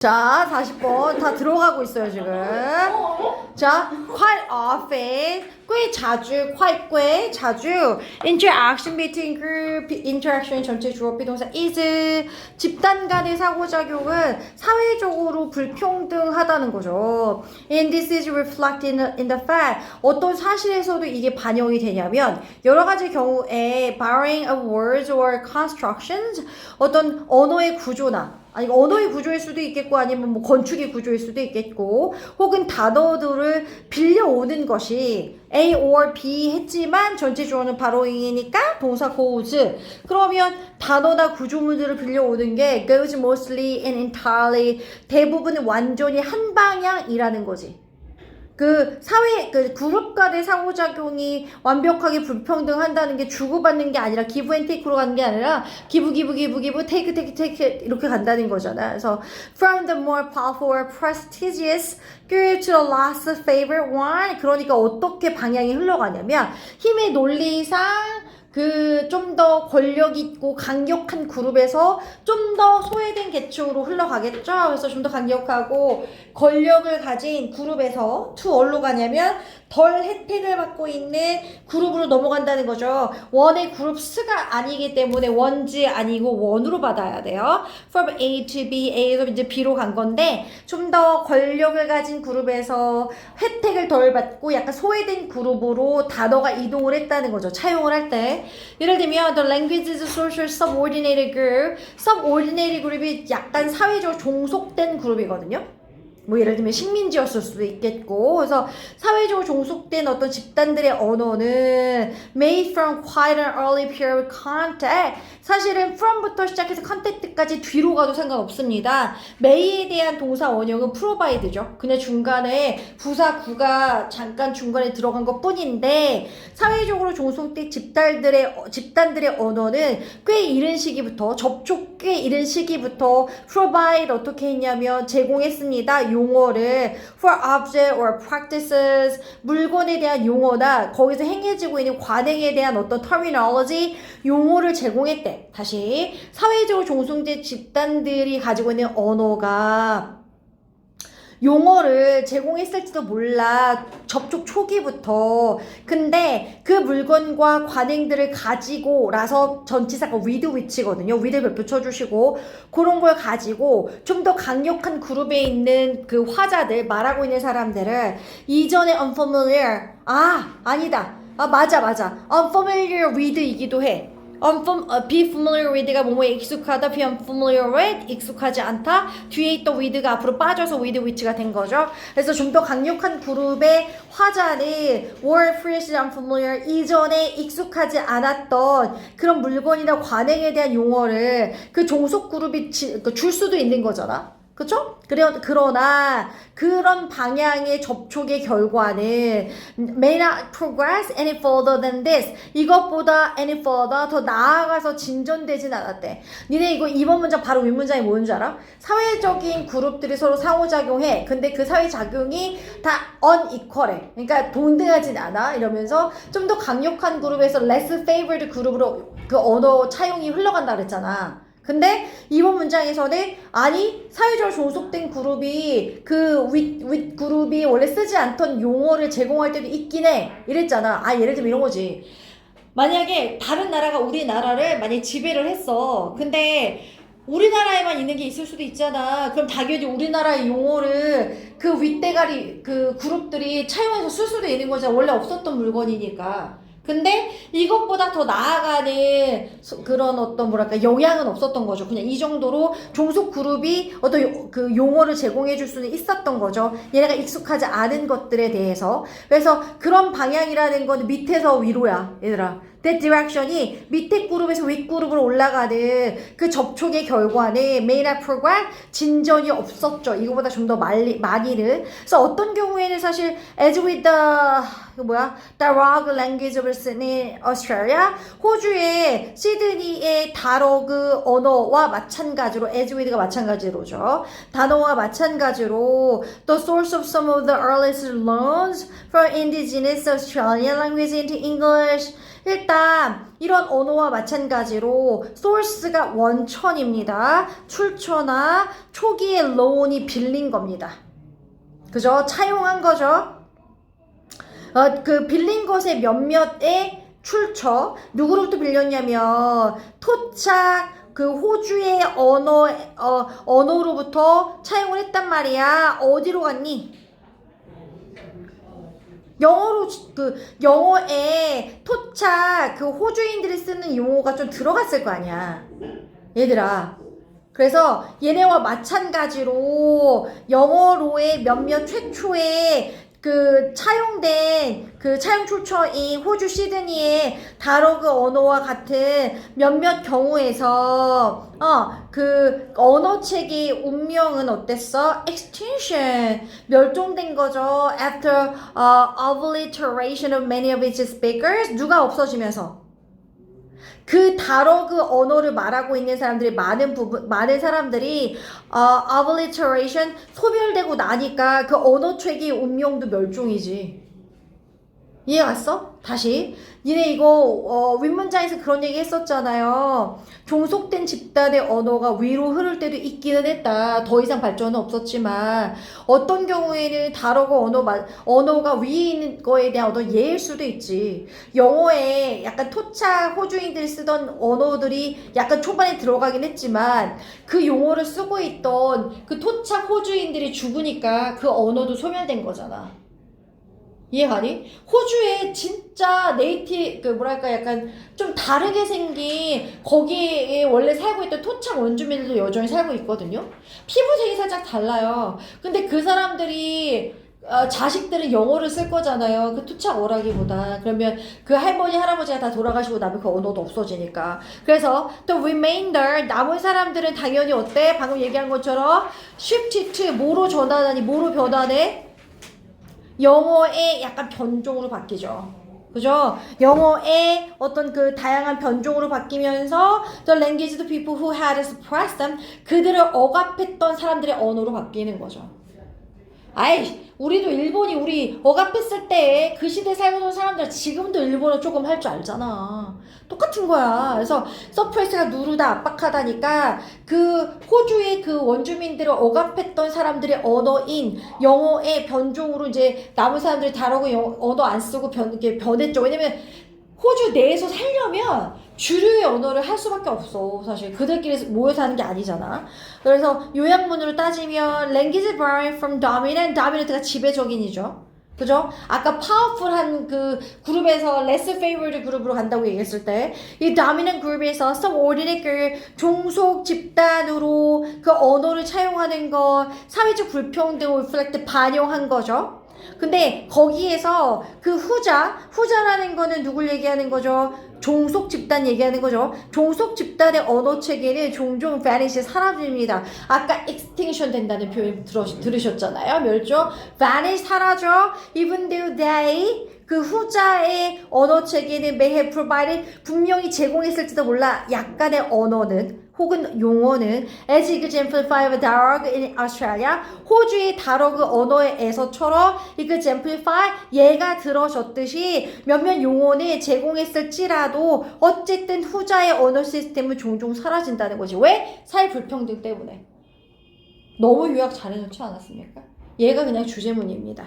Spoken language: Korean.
자, 40번 다 들어가고 있어요, 지금. 자, quite often, 꽤 자주, 꽤 자주. interaction between group, interaction 전체 주어 비동사 is. 집단 간의 상호작용은 사회적으로 불평등하다는 거죠. And this is reflected in the fact. 어떤 사실에서도 이게 반영이 되냐면, 여러 가지 경우에 borrowing of words or constructions, 어떤 언어의 구조나 아니 언어의 구조일 수도 있겠고 아니면 뭐 건축의 구조일 수도 있겠고 혹은 단어들을 빌려오는 것이 A or B 했지만 전체 주어는 borrowing이니까 동사 goes. 그러면 단어나 구조물들을 빌려오는 게 goes mostly and entirely 대부분 완전히 한 방향이라는 거지. 그 사회, 그 그룹 간의 상호작용이 완벽하게 불평등한다는 게 주고받는 게 아니라 give and take로 가는 게 아니라 give, take 이렇게 간다는 거잖아. 그래서 from the more powerful or prestigious group to the less favored one. 그러니까 어떻게 방향이 흘러가냐면 힘의 논리상 그 좀 더 권력 있고 강력한 그룹에서 좀 더 소외된 계층으로 흘러가겠죠. 그래서 좀 더 강력하고 권력을 가진 그룹에서 to 어디로 가냐면 덜 혜택을 받고 있는 그룹으로 넘어간다는 거죠. 원의 그룹 수가 아니기 때문에 원지 아니고 원으로 받아야 돼요. From A to B, A에서 이제 B로 간 건데 좀 더 권력을 가진 그룹에서 혜택을 덜 받고 약간 소외된 그룹으로 단어가 이동을 했다는 거죠. 차용을 할 때. 예를 들면 the language is a social subordinated group. subordinated 그룹이 약간 사회적으로 종속된 그룹이거든요. 뭐 예를 들면 식민지였을 수도 있겠고 그래서 사회적으로 종속된 어떤 집단들의 언어는 made from quite an early period contact. 사실은 from부터 시작해서 contact까지 뒤로 가도 상관없습니다. may에 대한 동사 원형은 provide죠. 그냥 중간에 부사 구가 잠깐 중간에 들어간 것 뿐인데 사회적으로 종속된 집단들의 언어는 꽤 이른 시기부터 접촉 꽤 이른 시기부터 provide 어떻게 했냐면 제공했습니다. 용어를 for object or practices 물건에 대한 용어나 거기서 행해지고 있는 관행에 대한 어떤 terminology 용어를 제공했대. 다시 사회적으로 종속된 집단들이 가지고 있는 언어가 용어를 제공했을지도 몰라 접촉 초기부터. 근데 그 물건과 관행들을 가지고 라서 전치사가 with which거든요. with를 몇 붙여주시고 그런 걸 가지고 좀 더 강력한 그룹에 있는 그 화자들 말하고 있는 사람들을 이전에 unfamiliar 아니다 맞아 unfamiliar with 이기도 해. be familiar with가 뭐뭐에 익숙하다, be unfamiliar with 익숙하지 않다. 뒤에 있던 with가 앞으로 빠져서 with which가 된 거죠. 그래서 좀 더 강력한 그룹의 화자는 were previously unfamiliar 이전에 익숙하지 않았던 그런 물건이나 관행에 대한 용어를 그 종속 그룹이 줄 수도 있는 거잖아. 그쵸? 그러나 그런 방향의 접촉의 결과는 may not progress any further than this. 이것보다 any further 더 나아가서 진전되진 않았대. 니네 이거 이번 문장 바로 윗문장이 뭔지 알아? 사회적인 그룹들이 서로 상호작용해. 근데 그 사회작용이 다 unequal해. 그러니까 동등하진 않아. 이러면서 좀 더 강력한 그룹에서 less favored 그룹으로 그 언어 차용이 흘러간다 그랬잖아. 근데 이번 문장에서는 아니 사회적으로 종속된 그룹이 그 윗 그룹이 원래 쓰지 않던 용어를 제공할 때도 있긴 해 이랬잖아. 예를 들면 이런 거지. 만약에 다른 나라가 우리나라를 만약에 지배를 했어. 근데 우리나라에만 있는 게 있을 수도 있잖아. 그럼 당연히 우리나라의 용어를 그 윗대가리 그 그룹들이 차용해서 쓸 수도 있는 거잖아. 원래 없었던 물건이니까. 근데 이것보다 더 나아가는 그런 어떤 뭐랄까 영향은 없었던 거죠. 그냥 이 정도로 종속 그룹이 어떤 그 용어를 제공해 줄 수는 있었던 거죠. 얘네가 익숙하지 않은 것들에 대해서. 그래서 그런 방향이라는 건 밑에서 위로야, 얘들아. that direction이 밑에 그룹에서 윗 그룹으로 올라가는 그 접촉의 결과는 may not progress 진전이 없었죠. 이거보다 좀 더 많이는. 그래서 어떤 경우에는 사실 as with the 이거 뭐야? Darug language of Sydney, Australia. 호주의 시드니의 다러그 언어와 마찬가지로 as with가 마찬가지로죠. 단어와 마찬가지로 the source of some of the earliest loans from indigenous Australian language into English. 일단 이런 언어와 마찬가지로 source가 원천입니다. 출처나 초기의 loan이 빌린 겁니다. 그죠? 차용한 거죠. 그 빌린 것의 몇몇의 출처 누구로부터 빌렸냐면 토착 그 호주의 언어로부터 차용을 했단 말이야. 어디로 갔니? 영어로 영어에 토착 그 호주인들이 쓰는 용어가 좀 들어갔을 거 아니야. 얘들아. 그래서 얘네와 마찬가지로 영어로의 몇몇 최초의 그 차용된 그 차용 출처인 호주 시드니의 다러그 언어와 같은 몇몇 경우에서 그 언어체계의 운명은 어땠어? extinction 멸종된 거죠. after obliteration of many of its speakers 누가 없어지면서 그 다러그 언어를 말하고 있는 사람들이 많은 사람들이 obliteration 소멸되고 나니까 그 언어체계의 운명도 멸종이지. 이해 갔어? 다시 니네 이거 윗문장에서 그런 얘기 했었잖아요. 종속된 집단의 언어가 위로 흐를 때도 있기는 했다. 더 이상 발전은 없었지만 어떤 경우에는 다러고 언어가 위에 있는 거에 대한 어떤 예일 수도 있지. 영어에 약간 토착 호주인들이 쓰던 언어들이 약간 초반에 들어가긴 했지만 그 용어를 쓰고 있던 그 토착 호주인들이 죽으니까 그 언어도 소멸된 거잖아. 이해가니? 호주에 진짜 그 뭐랄까 약간 좀 다르게 생긴 거기에 원래 살고 있던 토착 원주민들도 여전히 살고 있거든요. 피부색이 살짝 달라요. 근데 그 사람들이 자식들은 영어를 쓸 거잖아요. 그 토착 어라기보다. 그러면 그 할머니 할아버지가 다 돌아가시고 나면 그 언어도 없어지니까. 그래서 the remainder 남은 사람들은 당연히 어때? 방금 얘기한 것처럼 shift to 뭐로 전환하니? 뭐로 변환해? 영어의 약간 변종으로 바뀌죠. 그죠? 영어의 어떤 그 다양한 변종으로 바뀌면서 the language of the people who had suppressed them 그들을 억압했던 사람들의 언어로 바뀌는 거죠. 아이 우리도 일본이 우리 억압했을 때 그 시대에 살고 있는 사람들 지금도 일본어 조금 할 줄 알잖아. 똑같은 거야. 그래서 서프레스가 누르다 압박하다니까 그 호주의 그 원주민들을 억압했던 사람들의 언어인 영어의 변종으로 이제 남은 사람들이 다르고 언어 안 쓰고 변했죠. 왜냐면 호주 내에서 살려면 주류의 언어를 할 수밖에 없어. 사실 그들끼리 모여서 하는 게 아니잖아. 그래서 요약문으로 따지면 language borrowing from dominant가 지배적인이죠. 그죠? 아까 powerful한 그 그룹에서 less favored 그룹으로 간다고 얘기했을 때 이 dominant 그룹에서 subordinate 그 종속 집단으로 그 언어를 차용하는 것 사회적 불평등을 reflect 반영한 거죠. 근데 거기에서 그 후자라는 거는 누굴 얘기하는 거죠? 종속 집단 얘기하는 거죠. 종속 집단의 언어 체계는 종종 vanish 사라집니다. 아까 extinction 된다는 표현 들으셨잖아요. 멸종. vanish 사라져. even though they 그 후자의 언어 체계는 may have provided 분명히 제공했을지도 몰라. 약간의 언어는 혹은 용어는 as exemplified by dialogue in Australia 호주의 다러그 언어에서처럼 exemplify 얘가 들어졌듯이 몇몇 용어는 제공했을지라도 어쨌든 후자의 언어 시스템은 종종 사라진다는 거지. 왜? 사회 불평등 때문에. 너무 요약 잘해놓지 않았습니까? 얘가 그냥 주제문입니다.